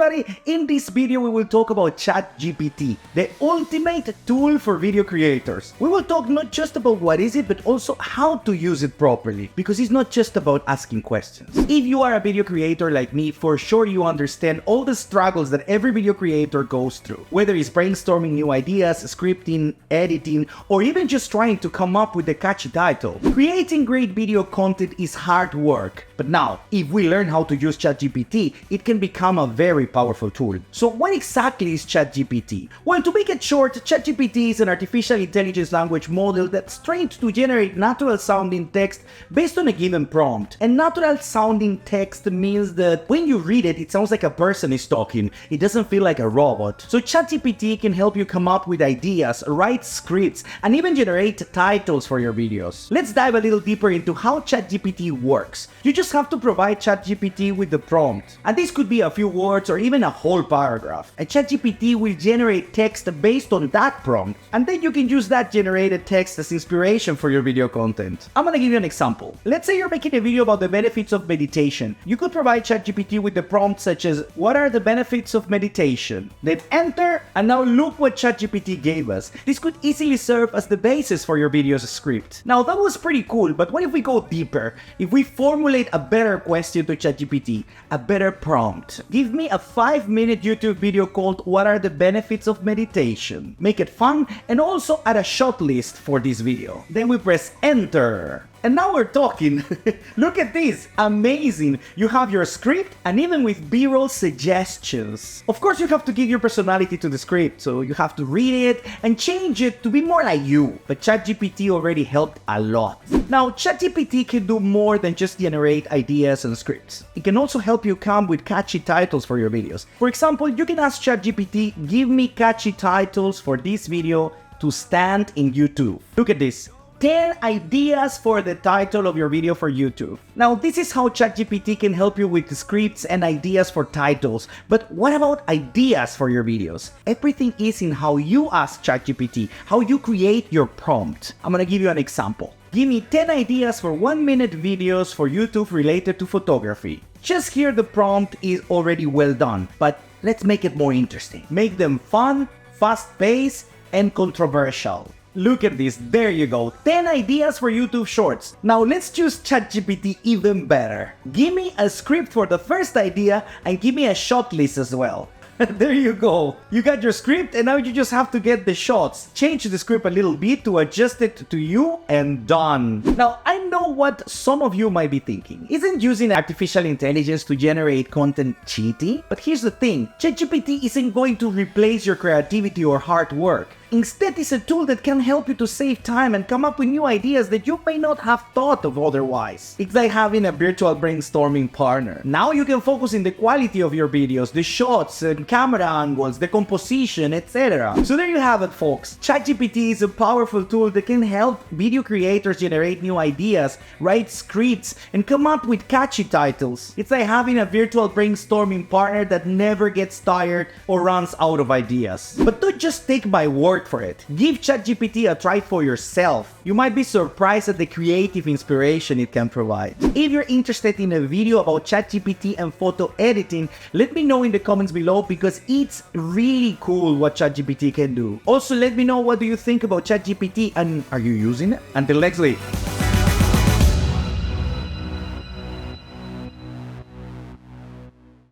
everybody, in this video we will talk about ChatGPT, the ultimate tool for video creators. We will talk not just about what is it, but also how to use it properly, because it's not just about asking questions. If you are a video creator like me, for sure you understand all the struggles that every video creator goes through, whether it's brainstorming new ideas, scripting, editing, or even just trying to come up with a catchy title. Creating great video content is hard work, but now, if we learn how to use ChatGPT, it can become a very powerful tool. So what exactly is ChatGPT? Well, to make it short, ChatGPT is an artificial intelligence language model that's trained to generate natural sounding text based on a given prompt. And natural sounding text means that when you read it, it sounds like a person is talking. It doesn't feel like a robot. So ChatGPT can help you come up with ideas, write scripts, and even generate titles for your videos. Let's dive a little deeper into how ChatGPT works. You just have to provide ChatGPT with the prompt. And this could be a few words or even a whole paragraph. And ChatGPT will generate text based on that prompt. And then you can use that generated text as inspiration for your video content. I'm gonna give you an example. Let's say you're making a video about the benefits of meditation. You could provide ChatGPT with the prompt such as, what are the benefits of meditation? Then enter, and now look what ChatGPT gave us. This could easily serve as the basis for your video's script. Now that was pretty cool, but what if we go deeper? If we formulate a better question to ChatGPT, a better prompt. Give me a 5-minute YouTube video called What are the benefits of meditation? Make it fun and also add a shot list for this video. Then we press enter. And now we're talking. Look at this, amazing. You have your script and even with B-roll suggestions. Of course, you have to give your personality to the script, so you have to read it and change it to be more like you. But ChatGPT already helped a lot. Now, ChatGPT can do more than just generate ideas and scripts. It can also help you come with catchy titles for your videos. For example, you can ask ChatGPT, give me catchy titles for this video to stand in YouTube. Look at this. 10 ideas for the title of your video for YouTube. Now, this is how ChatGPT can help you with scripts and ideas for titles. But what about ideas for your videos? Everything is in how you ask ChatGPT, how you create your prompt. I'm gonna give you an example. Give me 10 ideas for 1-minute videos for YouTube related to photography. Just here the prompt is already well done, but let's make it more interesting. Make them fun, fast-paced, and controversial. Look at this, there you go, 10 ideas for YouTube Shorts. Now let's choose ChatGPT even better. Give me a script for the first idea and give me a shot list as well. There you go. You got your script and now you just have to get the shots. Change the script a little bit to adjust it to you and done. Now, I know what some of you might be thinking. Isn't using artificial intelligence to generate content cheating? But here's the thing. ChatGPT isn't going to replace your creativity or hard work. Instead, it's a tool that can help you to save time and come up with new ideas that you may not have thought of otherwise. It's like having a virtual brainstorming partner. Now you can focus on the quality of your videos, the shots and camera angles, the composition, etc. So there you have it, folks. ChatGPT is a powerful tool that can help video creators generate new ideas, write scripts, and come up with catchy titles. It's like having a virtual brainstorming partner that never gets tired or runs out of ideas. But don't just take my word for it. Give ChatGPT a try for yourself. You might be surprised at the creative inspiration it can provide. If you're interested in a video about ChatGPT and photo editing, let me know in the comments below because it's really cool what ChatGPT can do. Also, let me know what do you think about ChatGPT and are you using it? Until next week.